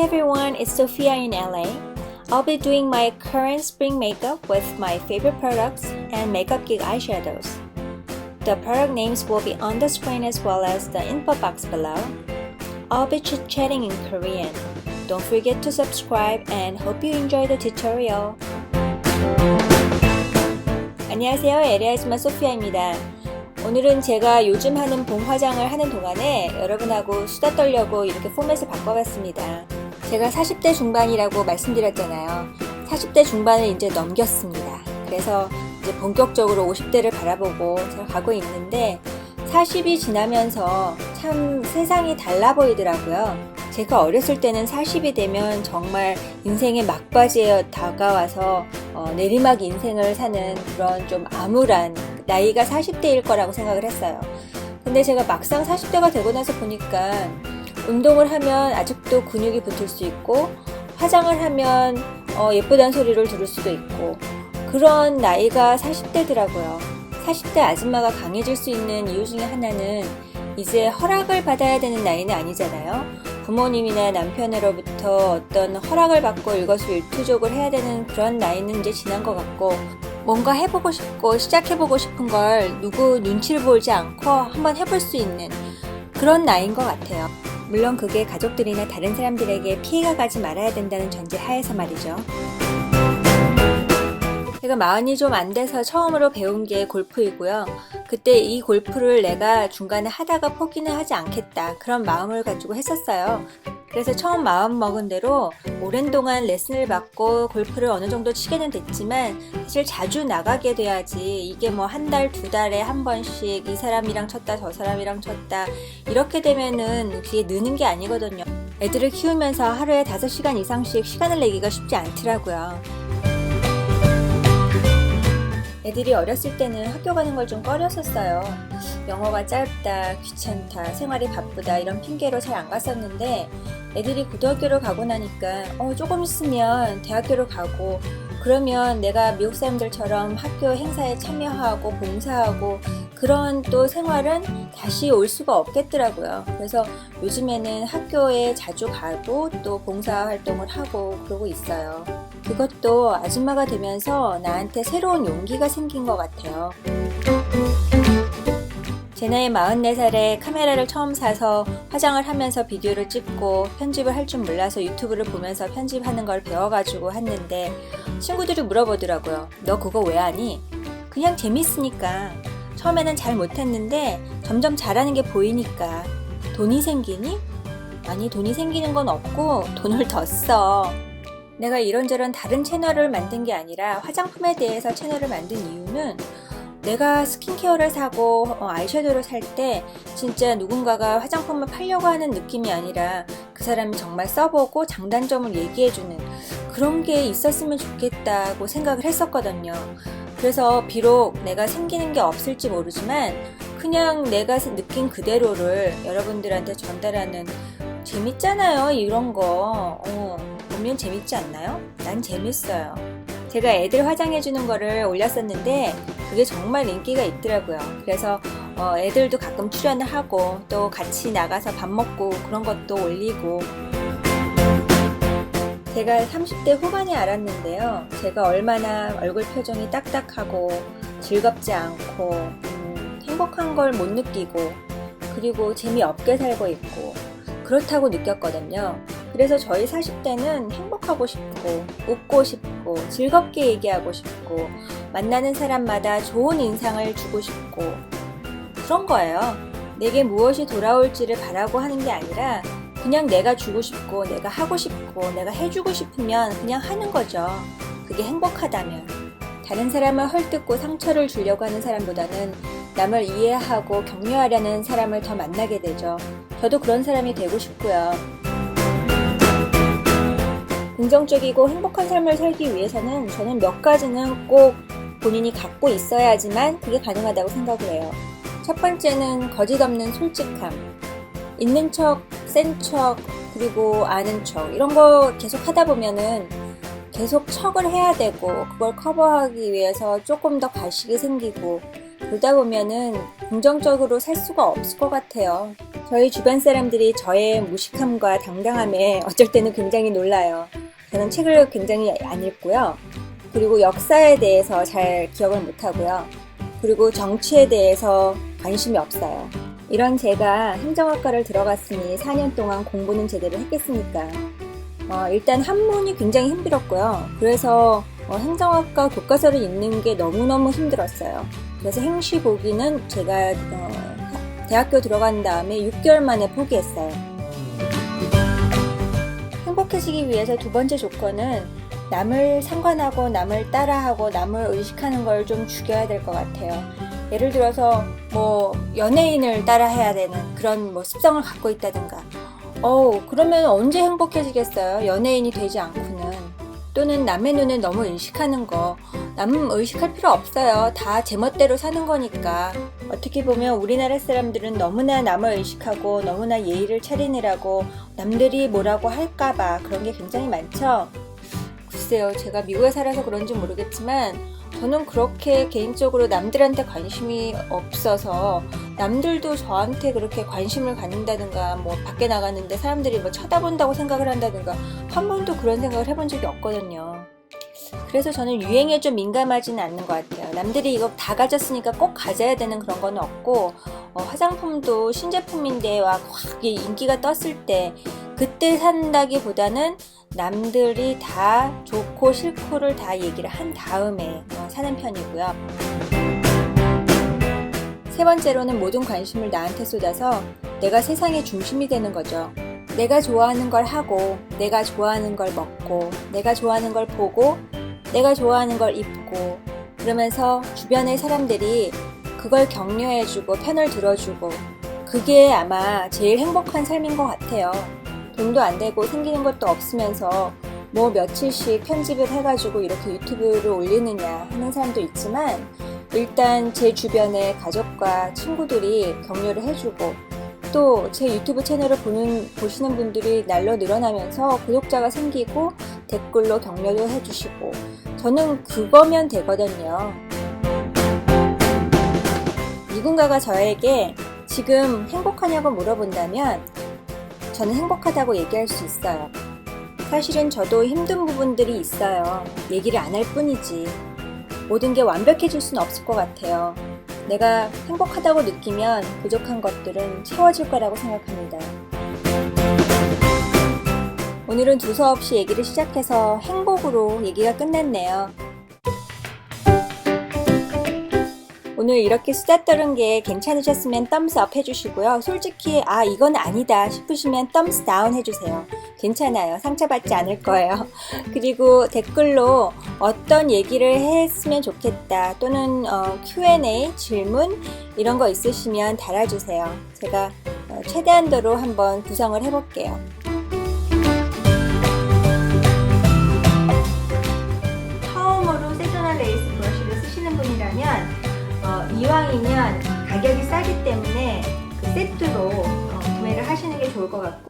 everyone, it's Sophia in LA. I'll be doing my current spring makeup with my favorite products and Makeup Geek eyeshadows. The product names will be on the screen as well as the info box below. I'll be chit-chatting in Korean. Don't forget to subscribe and hope you enjoy the tutorial. 안녕하세요. LA이즈마 소피아입니다. 오늘은 제가 요즘 하는 봄 화장을 하는 동안에 여러분하고 수다 떨려고 이렇게 포맷을 바꿔봤습니다. 제가 40대 중반이라고 말씀드렸잖아요. 40대 중반을 이제 넘겼습니다. 그래서 이제 본격적으로 50대를 바라보고 제가 가고 있는데 40이 지나면서 참 세상이 달라 보이더라고요. 제가 어렸을 때는 40이 되면 정말 인생의 막바지에 다가와서 내리막 인생을 사는 그런 좀 암울한 나이가 40대일 거라고 생각을 했어요. 근데 제가 막상 40대가 되고 나서 보니까 운동을 하면 아직도 근육이 붙을 수 있고 화장을 하면 예쁘다는 소리를 들을 수도 있고 그런 나이가 40대더라고요. 40대 아줌마가 강해질 수 있는 이유 중에 하나는 이제 허락을 받아야 되는 나이는 아니잖아요. 부모님이나 남편으로부터 어떤 허락을 받고 일거수일투족을 해야 되는 그런 나이는 이제 지난 것 같고 뭔가 해보고 싶고 시작해보고 싶은 걸 누구 눈치를 보지 않고 한번 해볼 수 있는 그런 나이인 것 같아요. 물론 그게 가족들이나 다른 사람들에게 피해가 가지 말아야 된다는 전제 하에서 말이죠. 제가 마흔이 좀 안 돼서 처음으로 배운 게 골프이고요. 그때 이 골프를 내가 중간에 하다가 포기는 하지 않겠다 그런 마음을 가지고 했었어요. 그래서 처음 마음 먹은 대로 오랜 동안 레슨을 받고 골프를 어느 정도 치게는 됐지만 사실 자주 나가게 돼야지 이게 뭐 한 달, 두 달에 한 번씩 이 사람이랑 쳤다 저 사람이랑 쳤다 이렇게 되면은 그게 느는 게 아니거든요. 애들을 키우면서 하루에 5시간 이상씩 시간을 내기가 쉽지 않더라고요. 애들이 어렸을 때는 학교 가는 걸 좀 꺼렸었어요. 영어가 짧다, 귀찮다, 생활이 바쁘다 이런 핑계로 잘 안 갔었는데 애들이 고등학교를 가고 나니까 조금 있으면 대학교를 가고 그러면 내가 미국 사람들처럼 학교 행사에 참여하고 봉사하고 그런 또 생활은 다시 올 수가 없겠더라고요. 그래서 요즘에는 학교에 자주 가고 또 봉사활동을 하고 그러고 있어요. 그것도 아줌마가 되면서 나한테 새로운 용기가 생긴 것 같아요. 제 나이 44살에 카메라를 처음 사서 화장을 하면서 비디오를 찍고 편집을 할 줄 몰라서 유튜브를 보면서 편집하는 걸 배워가지고 했는데 친구들이 물어보더라고요. 너 그거 왜 하니? 그냥 재밌으니까. 처음에는 잘 못했는데 점점 잘하는 게 보이니까. 돈이 생기니? 아니 돈이 생기는 건 없고 돈을 더 써. 내가 이런저런 다른 채널을 만든 게 아니라 화장품에 대해서 채널을 만든 이유는 내가 스킨케어를 사고 아이섀도우를 살 때 진짜 누군가가 화장품을 팔려고 하는 느낌이 아니라 그 사람이 정말 써보고 장단점을 얘기해주는 그런 게 있었으면 좋겠다고 생각을 했었거든요. 그래서 비록 내가 생기는 게 없을지 모르지만 그냥 내가 느낀 그대로를 여러분들한테 전달하는 재밌잖아요. 이런 거 보면 재밌지 않나요? 난 재밌어요. 제가 애들 화장해주는 거를 올렸었는데 그게 정말 인기가 있더라고요. 그래서 애들도 가끔 출연을 하고 또 같이 나가서 밥 먹고 그런 것도 올리고 제가 30대 후반에 알았는데요. 제가 얼마나 얼굴 표정이 딱딱하고 즐겁지 않고 행복한 걸 못 느끼고 그리고 재미없게 살고 있고 그렇다고 느꼈거든요. 그래서 저희 40대는 행복하고 싶고 웃고 싶고 즐겁게 얘기하고 싶고 만나는 사람마다 좋은 인상을 주고 싶고 그런 거예요. 내게 무엇이 돌아올지를 바라고 하는 게 아니라 그냥 내가 주고 싶고 내가 하고 싶고 내가 해주고 싶으면 그냥 하는 거죠. 그게 행복하다면. 다른 사람을 헐뜯고 상처를 주려고 하는 사람보다는 남을 이해하고 격려하려는 사람을 더 만나게 되죠. 저도 그런 사람이 되고 싶고요. 긍정적이고 행복한 삶을 살기 위해서는 저는 몇 가지는 꼭 본인이 갖고 있어야지만 그게 가능하다고 생각을 해요. 첫 번째는 거짓 없는 솔직함. 있는 척, 센 척, 그리고 아는 척 이런 거 계속 하다 보면은 계속 척을 해야 되고 그걸 커버하기 위해서 조금 더 과식이 생기고 그러다 보면은 긍정적으로 살 수가 없을 것 같아요. 저희 주변 사람들이 저의 무식함과 당당함에 어쩔 때는 굉장히 놀라요. 저는 책을 굉장히 안 읽고요. 그리고 역사에 대해서 잘 기억을 못하고요. 그리고 정치에 대해서 관심이 없어요. 이런 제가 행정학과를 들어갔으니 4년 동안 공부는 제대로 했겠습니까? 일단 한문이 굉장히 힘들었고요. 그래서 행정학과 교과서를 읽는 게 너무너무 힘들었어요. 그래서 행시 보기는 제가 대학교 들어간 다음에 6개월 만에 포기했어요. 행복해지기 위해서 두 번째 조건은 남을 상관하고 남을 따라하고 남을 의식하는 걸 좀 죽여야 될 것 같아요. 예를 들어서 연예인을 따라해야 되는 그런 습성을 갖고 있다든가 그러면 언제 행복해지겠어요? 연예인이 되지 않고는. 또는 남의 눈을 너무 의식하는 거. 남 의식할 필요 없어요. 다 제멋대로 사는 거니까. 어떻게 보면 우리나라 사람들은 너무나 남을 의식하고 너무나 예의를 차리느라고 남들이 뭐라고 할까봐 그런 게 굉장히 많죠. 글쎄요, 제가 미국에 살아서 그런지 모르겠지만 저는 그렇게 개인적으로 남들한테 관심이 없어서 남들도 저한테 그렇게 관심을 갖는다든가 밖에 나갔는데 사람들이 쳐다본다고 생각을 한다든가 한 번도 그런 생각을 해본 적이 없거든요. 그래서 저는 유행에 좀 민감하지는 않는 것 같아요. 남들이 이거 다 가졌으니까 꼭 가져야 되는 그런 건 없고 화장품도 신제품인데 확 인기가 떴을 때 그때 산다기보다는 남들이 다 좋고 싫고를 다 얘기를 한 다음에 사는 편이고요. 세 번째로는 모든 관심을 나한테 쏟아서 내가 세상의 중심이 되는 거죠. 내가 좋아하는 걸 하고, 내가 좋아하는 걸 먹고, 내가 좋아하는 걸 보고, 내가 좋아하는 걸 입고, 그러면서 주변의 사람들이 그걸 격려해주고 편을 들어주고, 그게 아마 제일 행복한 삶인 것 같아요. 돈도 안 되고 생기는 것도 없으면서 며칠씩 편집을 해가지고 이렇게 유튜브를 올리느냐 하는 사람도 있지만 일단 제 주변에 가족과 친구들이 격려를 해주고 또 제 유튜브 채널을 보시는 분들이 날로 늘어나면서 구독자가 생기고 댓글로 격려도 해주시고 저는 그거면 되거든요. 누군가가 저에게 지금 행복하냐고 물어본다면 저는 행복하다고 얘기할 수 있어요. 사실은 저도 힘든 부분들이 있어요. 얘기를 안 할 뿐이지. 모든 게 완벽해질 수는 없을 것 같아요. 내가 행복하다고 느끼면 부족한 것들은 채워질 거라고 생각합니다. 오늘은 두서없이 얘기를 시작해서 행복으로 얘기가 끝났네요. 오늘 이렇게 수다 떠는 게 괜찮으셨으면 덤스업 해주시고요. 솔직히 이건 아니다 싶으시면 덤스 다운 해주세요. 괜찮아요. 상처받지 않을 거예요. 그리고 댓글로 어떤 얘기를 했으면 좋겠다 또는 Q&A 질문 이런 거 있으시면 달아주세요. 제가 최대한도로 한번 구성을 해볼게요. 처음으로 세조나 레이스 브러쉬를 쓰시는 분이라면 이왕이면 가격이 싸기 때문에 그 세트로 구매를 하시는 게 좋을 것 같고